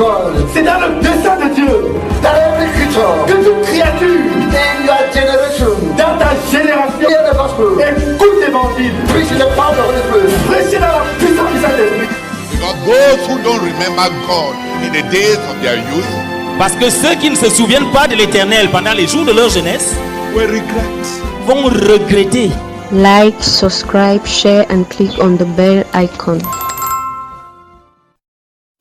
God. C'est dans le dessein de Dieu. That every creature Que toute créature in your generation dans ta génération hear the gospel. écoute l'évangile. Preach in the power of the Holy Spirit. Prêchez dans la puissance du Saint-Esprit. Because those who don't remember God in the days of their youth Parce que ceux qui ne se souviennent pas de l'Éternel pendant les jours de leur jeunesse will regret. vont regretter. Like, subscribe, share, and click on the bell icon.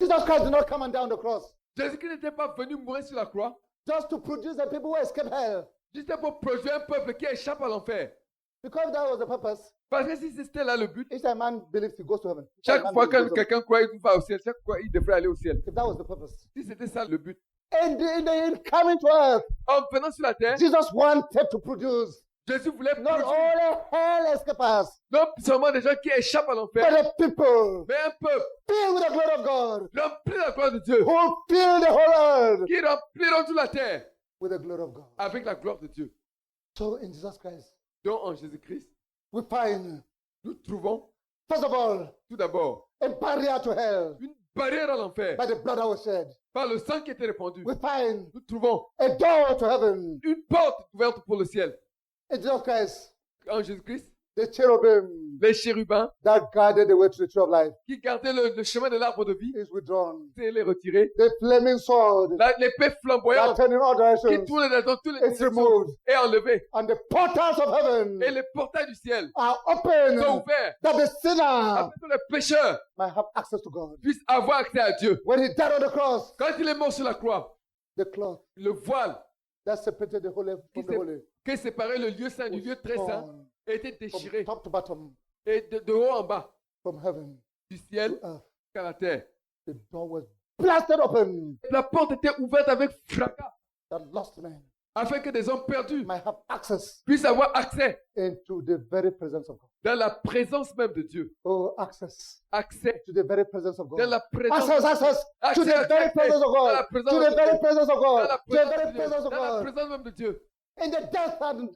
Jesus Christ did not come and down the cross Jésus-Christ n'était pas venu mourir sur la croix just to produce the people who escape hell. juste pour produire un peuple qui échappe à l'enfer. Because that was the purpose. Parce que si c'était là le but, Each time man believes he goes to heaven. chaque Man fois believes he que goes to quelqu'un croit qu'il va au ciel, chaque fois il devrait aller au ciel. heaven. If that was the purpose. Si c'était ça le but, In coming to earth, en venant sur la terre, Jesus wanted to produce Jésus voulait not produire only hell escapers, non seulement des gens qui échappent à l'enfer, but a people mais un peuple filled with the glory of God, rempli de la gloire de Dieu, who fill the whole earth qui rempliront toute la terre with the glory of God. avec la gloire de Dieu. So in Jesus Christ, Donc en Jésus-Christ, we find, nous trouvons first of all, tout d'abord a barrier to hell une barrière à l'enfer by the blood that was shed. par le sang qui était répandu. We find Nous trouvons a door to heaven. une porte ouverte pour le ciel. In Jesus Christ, En Jésus-Christ, the cherubim les chérubins that guarded the way to the tree of life qui gardaient le chemin de l'arbre de vie, is withdrawn. c'est les retirer. The flaming sword L'épée that flamboyante turned in all qui directions tourne dans tous les is removed. est enlevée. And the portals of heaven Et les portails du ciel are open sont ouverts that the sinner afin que le pécheur might have access to God. puisse avoir accès à Dieu. When he died on the cross, Quand il est mort sur la croix, the cloth le voile that separated the holy from the holy qui séparait le lieu saint du lieu très saint torn était déchiré. from top to bottom Et de haut en bas, from heaven du ciel to earth. jusqu'à la terre. The door was blasted open La porte était ouverte avec fracas that lost men afin que des hommes perdus might have access puissent avoir accès into the very presence of God. dans la présence même de Dieu. Oh, access Accès to the very presence of dans God. la présence Access to the very presence of dans la God. présence To de the very Dieu. presence of Dans God. la To the présence very de Dieu. presence of Dans la God. présence même de Dieu. In the death and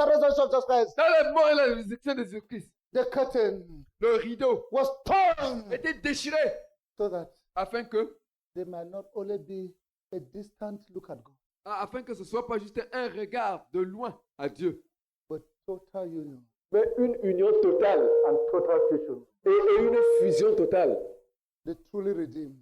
resurrection of Jesus Christ, Dans la mort et la résurrection de Jésus-Christ, the curtain le rideau was torn était déchiré so that afin que they might not only be a distant look at God, afin que ce soit pas juste un regard de loin à Dieu, but total union. mais une union totale And total fusion. et une fusion totale. The truly redeemed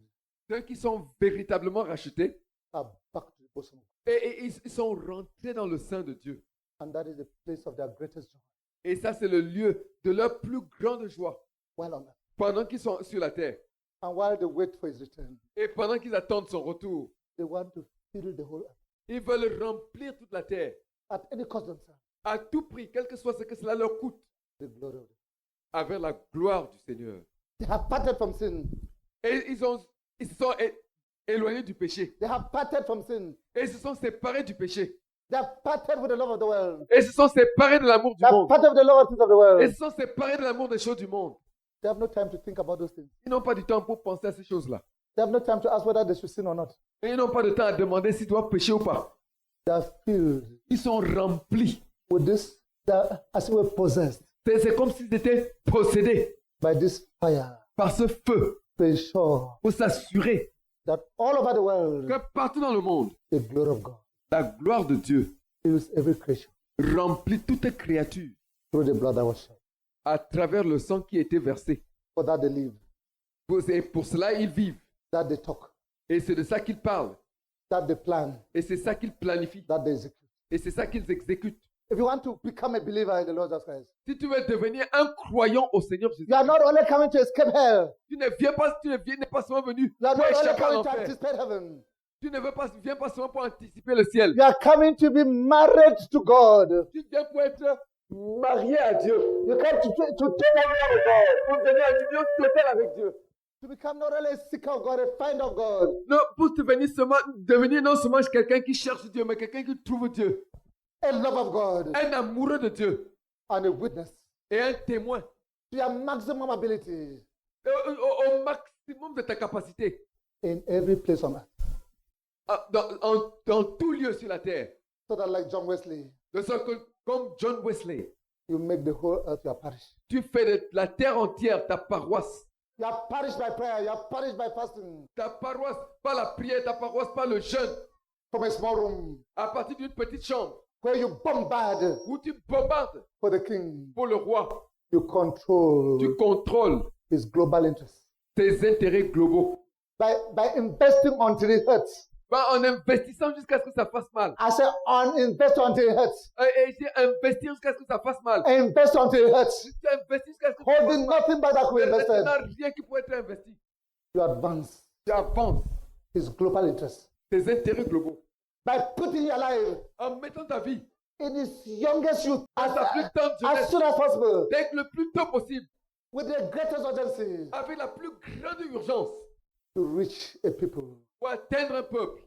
Ceux qui sont véritablement rachetés are back to the bosom of God. et ils sont rentrés dans le sein de Dieu. And that is the place of their greatest joy Et ça, c'est le lieu de leur plus grande joie while on earth. pendant qu'ils sont sur la terre And while they wait for his return, et pendant qu'ils attendent son retour. they want to fill the whole earth Ils veulent remplir toute la terre at any cost themselves. à tout prix, quel que soit ce que cela leur coûte, The glory of God. avec la gloire du Seigneur. They have parted from sin. Et ils se sont éloignés du péché. They have parted from sin. Et ils se sont séparés du péché. They have parted with the love of the world. Et ils se sont séparés de l'amour du They have monde. parted with the love of things of the Et world. ils se sont séparés de l'amour des choses du monde. They have no time to think about those things. Ils n'ont pas du temps pour penser à ces choses-là. They have no time to ask whether they should sin or not. Et ils n'ont pas de temps à demander s'ils doivent pécher ou pas. They are filled Ils sont remplis. with this, they are as it were possessed C'est comme s'ils étaient possédés by this fire par ce feu to ensure pour s'assurer that all over the world, que partout dans le monde, the glory of God la gloire de Dieu fills every creature remplit toute créature through the blood that was shed. à travers le sang qui a été versé. For that they live, Et pour cela, ils vivent. that they talk, Et c'est de ça qu'ils parlent. that they plan, Et c'est ça qu'ils planifient. that they execute. Et c'est ça qu'ils exécutent. If you want to become a believer in the Lord Jesus Christ, Si tu veux devenir un croyant au Seigneur Jésus, you are not only coming to escape hell, tu n'es pas seulement venu you are pour not only échapper à coming to l'enfer. anticipate heaven, Tu ne viens pas seulement pour anticiper le ciel. you are coming to be married to God. Tu viens pour être marié à Dieu. You come to take over with God. Pour devenir en union totale avec Dieu. To become not only a seeker of God, a finder of God. Non, pour devenir non seulement quelqu'un qui cherche Dieu, mais quelqu'un qui trouve Dieu. A love of God Un amoureux de Dieu. and a witness Et un témoin. to your maximum ability Au maximum de ta capacité. in every place on earth. Dans tout lieu sur la terre. So that, like John Wesley, De sorte que, comme John Wesley, you make the whole earth your parish. tu fais de la terre entière ta paroisse. You are perished by prayer. You are perished by fasting. Ta paroisse, pas la prière, ta paroisse, pas le jeûne. From a small room À partir d'une petite chambre where you bombard où tu bombardes for the king. pour le roi, You control tu contrôles his global interests. tes intérêts globaux. By investing until it hurts. En investissant jusqu'à ce que ça fasse mal. I say invest until it hurts. Et j'ai investir jusqu'à ce que ça fasse mal. Invest until it hurts. Tu investis jusqu'à ce que ça fasse Holding mal. nothing back that we Il invested. n'y a rien qui peut être investi. You advance Tu avances his global interests. tes intérêts globaux. By putting your life En mettant ta vie in his youngest youth à ta plus tendre as jeunesse, soon as possible dès que le plus tôt possible, with the greatest urgency avec la plus grande urgence, to reach a people pour atteindre un peuple,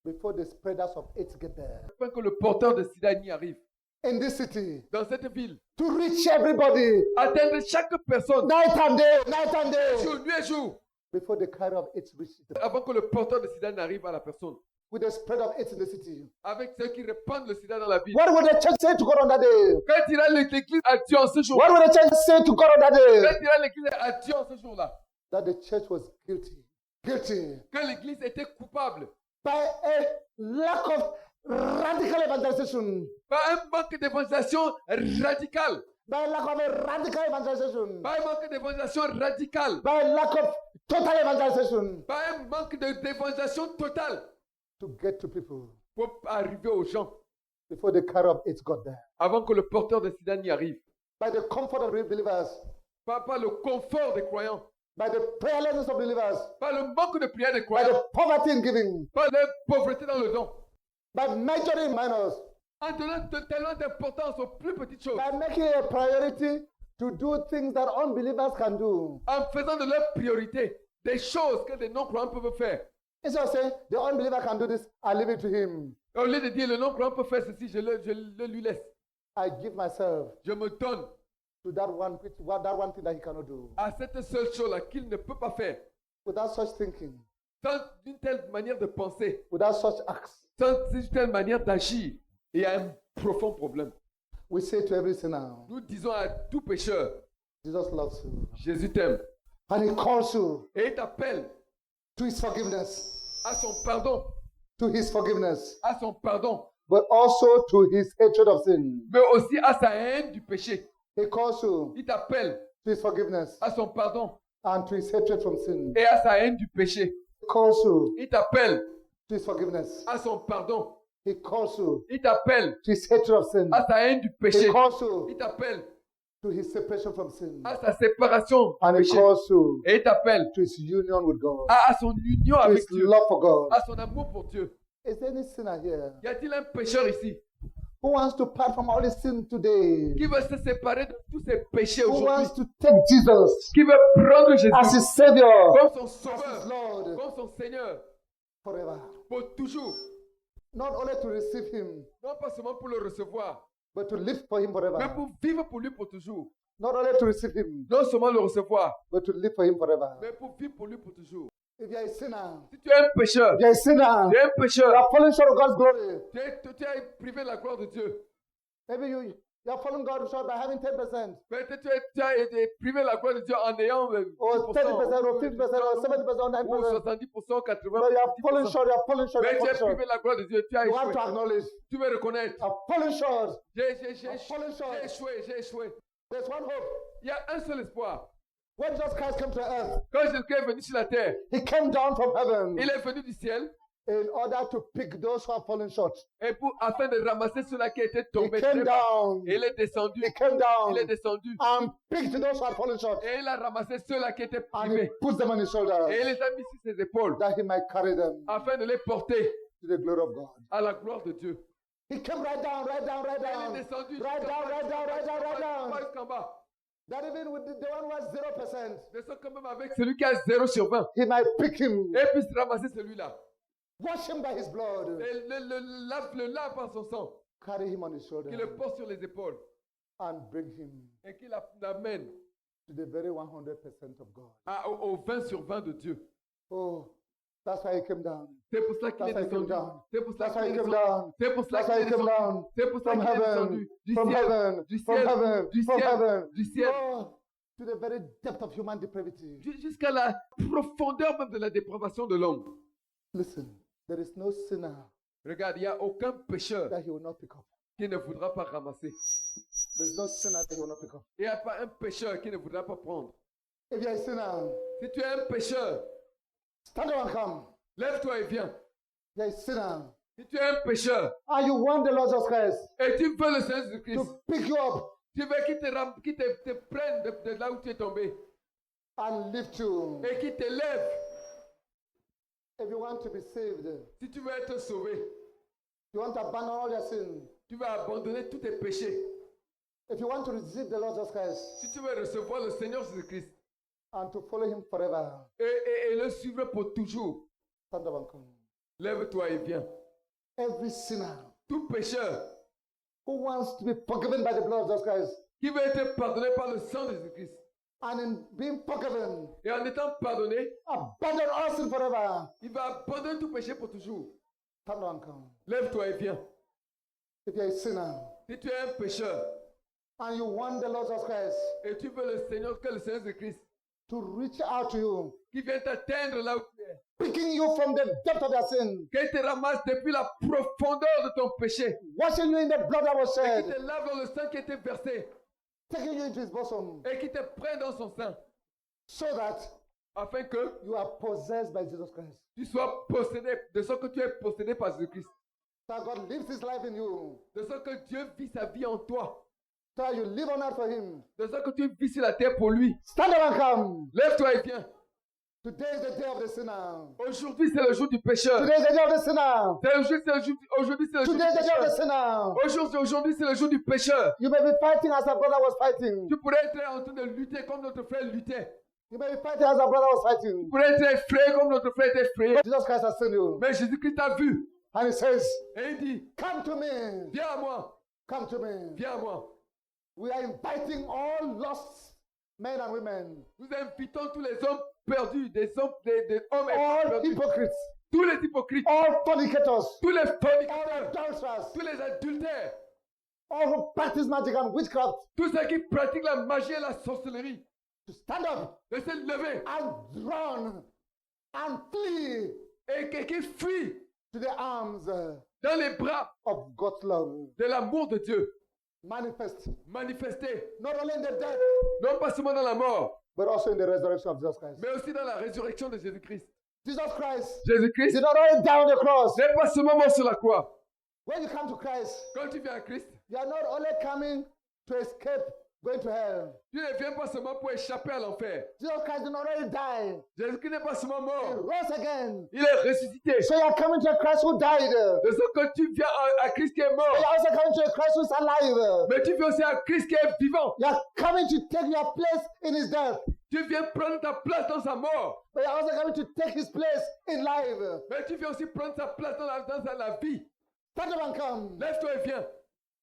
before the spreaders of AIDS get there. afin que le porteur de sida n'y arrive. In this city, Dans cette ville, to reach everybody atteindre chaque personne, night and day, jour, nuit et jour, before the carrier of AIDS reaches them. avant que le porteur de sida n'arrive à la personne. With the spread of AIDS in the city. Avec ceux qui répandent le sida dans la ville. What will the church say to God on that day? Quand dira l'église à Dieu en ce jour? What will the church say to God on that day? Quand dira l'église à Dieu en ce jour-là? That the church was guilty. Guilty Que l'église était coupable by a lack of radical evangelization. par un manque d'évangélisation radicale. By a lack of a radical evangelization. Par un manque d'évangélisation radicale. By a lack of total evangelization. Par un manque d'évangélisation totale. To get to people Pour arriver aux gens. before the carrier of AIDS got there. Avant que le porteur de sida n'y arrive. By the comfort of believers. Par le confort des croyants. By the prayerlessness of believers. Par le manque de prière des By croyants. the poverty in giving. Par la pauvreté dans le don. By majoring minors. En donnant tellement d'importance aux plus petites choses. By making it a priority to do things that unbelievers can do. En faisant de leur priorité des choses que les non-croyants peuvent faire. Instead of saying the unbeliever can do this, I leave it to him. Au lieu de dire le non-croyant peut faire ceci, je le lui laisse. I give myself Je me donne to that one thing that he cannot do. à cette seule chose-là qu'il ne peut pas faire. Without such thinking, Sans une telle manière de penser, without such acts, sans une telle manière d'agir, il y a un profond problème. we say to every sinner, Nous disons à tout pécheur, Jesus loves you. Jésus t'aime. And he calls you Et il t'appelle to his forgiveness, à son pardon, to his forgiveness, à son pardon, but also to his hatred of sin. mais aussi à sa haine du péché. He calls you Il t'appelle to his forgiveness à son pardon and to his hatred from sin. et à sa haine du péché. He calls you Il t'appelle to his forgiveness. à son pardon. He calls you Il t'appelle to his hatred of sin. à sa haine du péché. He calls you Il t'appelle to his separation from sin. à sa séparation And du he péché. calls you Et il t'appelle to his union with God, à son union to avec his Dieu, love for God. à son amour pour Dieu. Is there any sinner here Y a-t-il un pécheur ici who wants to part from all his sin today? qui veut se séparer de tous ses péchés Who aujourd'hui? wants to take Jesus Qui veut prendre Jésus as his Savior, comme son as his sauveur, Lord comme son Seigneur, forever? pour toujours? Not only to receive him, Non pas seulement pour le recevoir, but to live for him forever. mais pour vivre pour lui pour toujours. Not only to receive him, Non seulement le recevoir, but to live for him forever. mais pour vivre pour lui pour toujours. If you are a sinner, Si tu es un pécheur, if you are a sinner, tu es un you pécheur, are falling short of God's glory. tu es privé de la gloire de Dieu. Maybe you are falling God short by having 10%, Peut-être tu as été privé de la gloire de Dieu en ayant 10%, or 30%, or 50%, or 70%, or ou 90%. 70%, 80%. But you are falling short, you are falling short, you Mais are tu es falling short. privé de la gloire de Dieu, tu as You have échoué. to acknowledge, Tu veux reconnaître. you are falling short. J'ai falling short. échoué, j'ai échoué. There's one hope. Il y a un seul espoir. When Jesus Christ came to earth, Quand Jésus est venu sur la terre, he came down from heaven il est venu du ciel in order to pick those who are fallen short. et afin de ramasser ceux-là qui étaient He tombés came très bas. down. Et il est descendu. He came down Il est descendu. and picked those who are fallen short. Et il a ramassé ceux-là qui étaient And he privés. puts them on his shoulders Et il les a mis sur ses épaules that he might carry them afin de les porter to the glory of God. à la gloire de Dieu. He came right down, right down, right Et il down. est descendu Right down, right down, right down, right down. jusqu'en bas. That even with the one who has 0%, Mais ça quand même avec celui qui a 0 sur 20. he might pick him, Et puisse ramasser celui-là. wash him by his blood, Et le lave par son sang. carry him on his shoulder, Qu'il le porte sur les épaules. and bring him Et qu'il l'amène to the very 100% of God. au 20 sur 20 de Dieu. Oh, that's why he came down. C'est pour cela qu'il est That's why he came descendu. down. C'est pour cela That's why qu'il he est came descendu. down. C'est pour cela That's qu'il why est he came descendu. down. C'est pour cela From qu'il est heaven, descendu. Du from ciel. heaven, Du from ciel. heaven, Du from ciel. heaven. Du ciel. Oh, to the very depth of human depravity. Jusqu'à la profondeur même de la dépravation de l'homme. Listen, there is no sinner Regarde, il n'y a aucun pécheur that he will not pick up. qui ne voudra pas ramasser. There's no sinner that he will not pick up. Il n'y a pas un pécheur qui ne voudra pas prendre. If you're a sinner, Si tu es un pécheur, stand up and come. lève-toi et viens. If you're a sinner, Si tu es un pécheur and you want the Lord Jesus Christ et tu veux le Seigneur Jésus-Christ, to pick you up tu veux qu'il te prenne de là où tu es tombé and lift you. et qu'il te lève. If you want to be saved, Si tu veux être sauvé, you want to abandon all your sins. tu vas abandonner tous tes péchés. If you want to receive the Lord Jesus Christ Si tu veux recevoir le Seigneur Jésus-Christ and to follow him forever, et le suivre pour toujours, stand up and come. lève-toi et viens. Every sinner Tout pécheur who wants to be forgiven by the blood of Jesus Christ, qui veut être pardonné par le sang de Jésus-Christ and in being forgiven, et en étant pardonné, abandon all sin forever, il va abandonner tout péché pour toujours. stand up and come. Lève-toi et viens. If you're a sinner Si tu es un pécheur and you want the Lord Jesus Christ et tu veux le Seigneur Jésus-Christ to reach out to you, qui vient t'atteindre là où tu es, picking you from the depth of your sin, qu'il te ramasse depuis la profondeur de ton péché washing you in the blood that was et shed, qui te lave dans le sang qui a été versé taking you into his bosom, et qui te prenne dans son sein so that afin que you are possessed by Jesus Christ. tu sois possédé, de sorte que tu es possédé par Jésus-Christ, That God lives his life in you, de sorte que Dieu vit sa vie en toi, so that you live on earth for him. de sorte que tu vis sur la terre pour lui. Stand up and come. Lève-toi et viens. Today is the day of the sinner. Aujourd'hui, c'est le jour du pécheur. Today is the day of the sinner. Aujourd'hui, c'est le jour du Today is the day of the pécheur. sinner. Aujourd'hui, c'est le jour du pécheur. You may be fighting as our brother was fighting. Tu pourrais être en train de lutter comme notre frère luttait. You may be fighting as our brother was Tu fighting. pourrais être effrayé comme notre frère était effrayé. Jesus Christ has seen you. Mais Jésus-Christ t'a vu. And he says, Et il dit, come to me. viens à moi, Come to me. viens à moi. We are inviting all lost men and women, Nous invitons tous les hommes perdus, des hommes et femmes all perdus, hypocrites, tous les hypocrites, all fornicators, tous les all fornicateurs, adulterers, tous les adultères, all who practice magic and witchcraft, tous ceux qui pratiquent la magie et la sorcellerie, to stand up de se lever and run and flee et qui fuient to the arms dans les bras of God's love. de l'amour de Dieu, Manifest, manifesté, not only in the death, non pas seulement dans la mort, but also in the resurrection of Jesus Christ. mais aussi dans la résurrection de Jésus-Christ. Jesus Christ Jésus-Christ did not only die on the cross. n'est pas seulement mort sur la croix. When you come to Christ, Quand tu viens à Christ, you are not only coming to escape going to hell. tu ne viens pas seulement pour échapper à l'enfer. Jesus Christ did not only die, Jésus-Christ n'est pas seulement he mort, rose again. il est ressuscité. So you are coming to a Christ who died. De ce que tu viens à Christ qui est You mort, are also coming to a Christ who is alive. mais tu viens aussi à Christ qui est vivant. You are coming to take your place in his death. Tu viens prendre ta place dans sa mort, But you are also coming to take his place in life. mais tu viens aussi prendre sa place dans la vie. Stand up and come. Lève-toi et viens.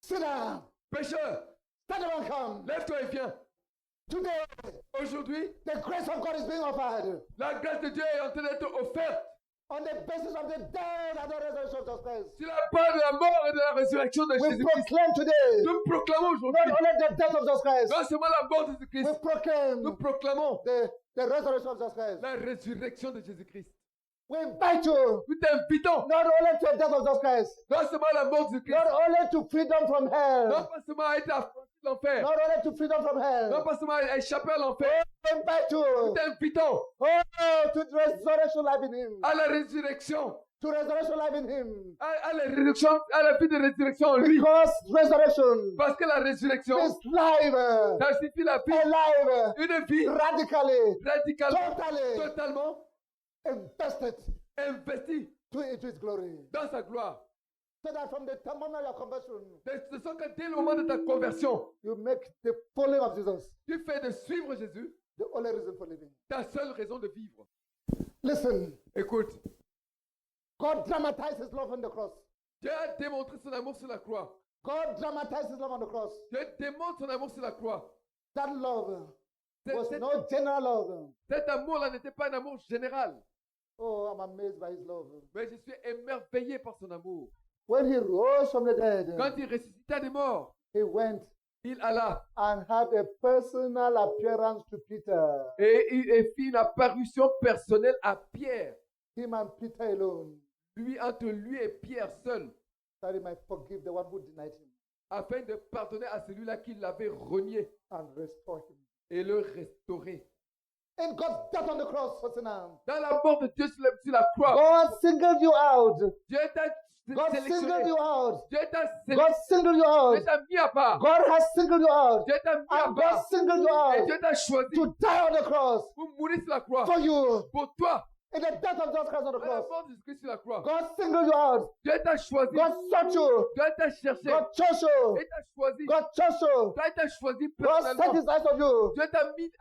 Sinner, Pécheur, stand up and come. lève-toi et viens. Today, Aujourd'hui, the grace of God is being offered la grâce de Dieu est en train d'être offerte on the basis of the death and the resurrection of Jesus Christ. sur la base de la mort et de la résurrection de We Jésus-Christ. proclaim today Nous proclamons not aujourd'hui, only the death of Jesus Christ, non seulement la mort de we Jésus-Christ, proclaim nous proclamons the resurrection of Jesus Christ. la résurrection de Jésus-Christ. We invite you Nous t'invitons, not only to the death of Jesus Christ, non seulement la mort de Jésus-Christ, not only to freedom from non hell, pas seulement à être affranchi de l'enfer, not only to freedom from non hell. pas seulement à échapper à l'enfer, We invite nous you t'invitons to the resurrection life in Him, à la résurrection, to resurrection life in Him, à la résurrection, à la vie de résurrection en lui. because resurrection Parce que la résurrection, is life, ça signifie la vie, alive, une vie radically, radicalement, totally totalement invested investie to His glory. dans sa gloire. So that from the moment of your conversion, De sorte que dès le moment de ta conversion, you make the following of Jesus tu fais de suivre Jésus the only reason for living. ta seule raison de vivre. Listen, Écoute, God dramatized His love on the cross. Dieu a démontré son amour sur la croix. God dramatized His love on the cross. Dieu démontre son amour sur la croix. That love was Cet, no general love. cet amour-là n'était pas un amour général, Oh, I'm amazed by His love. mais je suis émerveillé par son amour. When He rose from the dead, Quand il ressuscita des morts, He went il alla and had a personal appearance to Peter. et fit une apparition personnelle à Pierre, Him and Peter alone, entre lui et Pierre seul, that he might forgive the one who denied him afin de pardonner à celui-là qui l'avait renié and restore him. et le restaurer. In God's death on the cross for sinners, Dans la mort de Dieu sur la croix, God singled you out. Dieu t'a God singled sélectionné. you out. Dieu t'a God singled you out. Dieu t'a mis à part. God has singled you out. Dieu t'a mis à And God part. singled you Et out Dieu t'a choisi to die on the cross pour mourir sur la croix. for you. Pour toi, In the death of Jesus Christ on the dans la cross, mort de Jésus-Christ sur la croix. God singled you out. Dieu t'a choisi. God sought you. Dieu t'a cherché. God chose you. Et t'a choisi. God chose you. Dieu t'a choisi God set personnellement. his eyes on you Dieu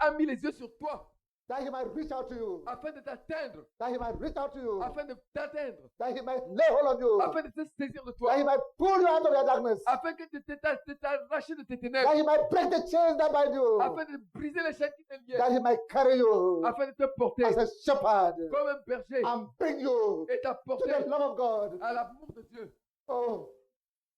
a mis les yeux sur toi that he might reach out to you. afin de t'atteindre. That he might reach out to you. Afin de t'atteindre. That he might lay hold on you. Afin de te saisir de That toi. he might pull you out of your darkness. Afin que de t'arracher de tes That ténèbres. he might break the chains that bind you. Afin de briser les chaînes qui te liaient. That he might carry you Afin de te porter as a shepherd comme un berger. and bring you Et to t'apporter the love of God. à l'amour de Dieu. Oh,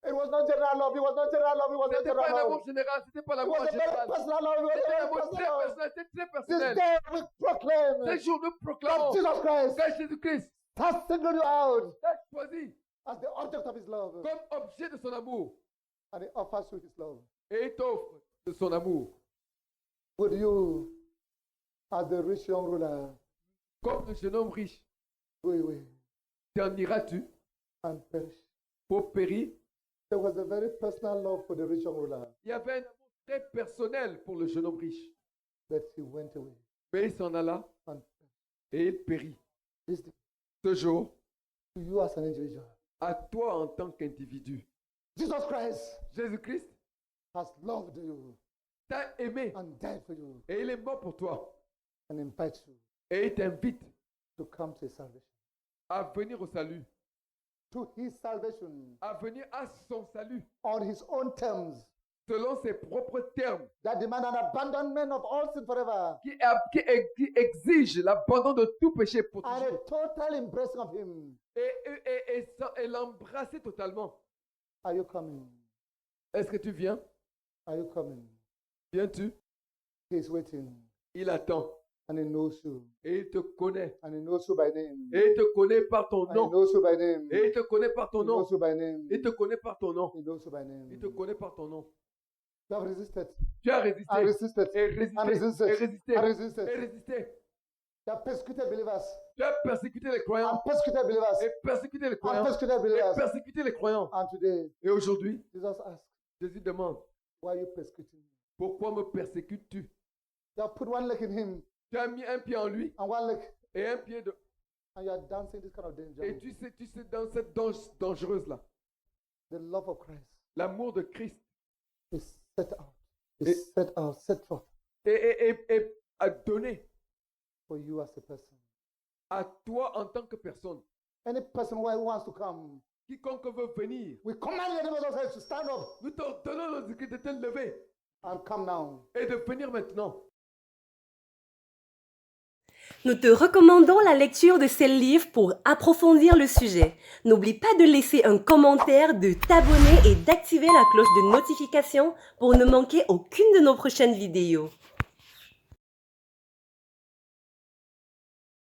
it was not general love. It was not general love. It was not C'était pas general l'amour love. général, c'était pas It l'amour was en a very général. personal love. It was C'était a l'amour very très personal love. personnel, c'était très This personnel. day we proclaim Ce jour, nous that proclamons Jesus Christ que Jésus-Christ has singled you out t'a choisi as the object of his love, comme objet de son amour. and he offers you his love. Et il t'offre de son amour. Would you, as the rich young ruler, Comme le jeune homme riche, go away t'en iras-tu and perish? pour périr? There was a very personal love for the rich young ruler, Il y avait un amour très personnel pour le jeune homme riche. but he went away Mais il s'en alla and et il périt. this day, Ce jour, to you as an individual, à toi en tant qu'individu, Jesus Christ Jésus-Christ has loved you t'a aimé and died for you et il est mort pour toi. and invites you Et il t'invite to come to his salvation. à venir au salut, To his salvation à venir à son salut, on his own terms selon ses propres termes, that demand an abandonment of all sin forever qui exige l'abandon de tout péché pour and toujours. a total embracing of him. Et l'embrasser totalement. Are you coming? Est-ce que tu viens? Are you coming? Viens-tu? He is waiting Il attend and he knows you et il te connaît. and he knows you by name. Et il te connaît par ton And he nom. knows you by name. Et il te connaît par He ton nom. knows you by name. Il te connaît par ton nom. He knows you by name. Il te connaît par ton nom. You have resisted Tu as résisté. and resisted Et résisté. and resisted Et résisté. and Et resisted. résisté. You have persecuted believers Tu as persécuté les and croyants. persecuted believers Et persécuté les and croyants. persecuted Et believers. persécuté les croyants. And today, Et aujourd'hui, Jesus asks, Jésus demande, why are you persecuting me? pourquoi me persécutes-tu? You have put one leg in him Tu as mis un pied en lui and one leg, et un pied de... and you are dancing this kind of danger. Et tu sais dans cette danse dangereuse-là, The love of Christ l'amour de Christ is set out, Et- is set out, set forth est à donner for you as a person. à toi en tant que personne. Any person who wants to come, Quiconque veut venir, we command you in the name of Jesus to stand up nous t'ordonnons de te lever and come now. et de venir maintenant. Nous te recommandons la lecture de ces livres pour approfondir le sujet. N'oublie pas de laisser un commentaire, de t'abonner et d'activer la cloche de notification pour ne manquer aucune de nos prochaines vidéos.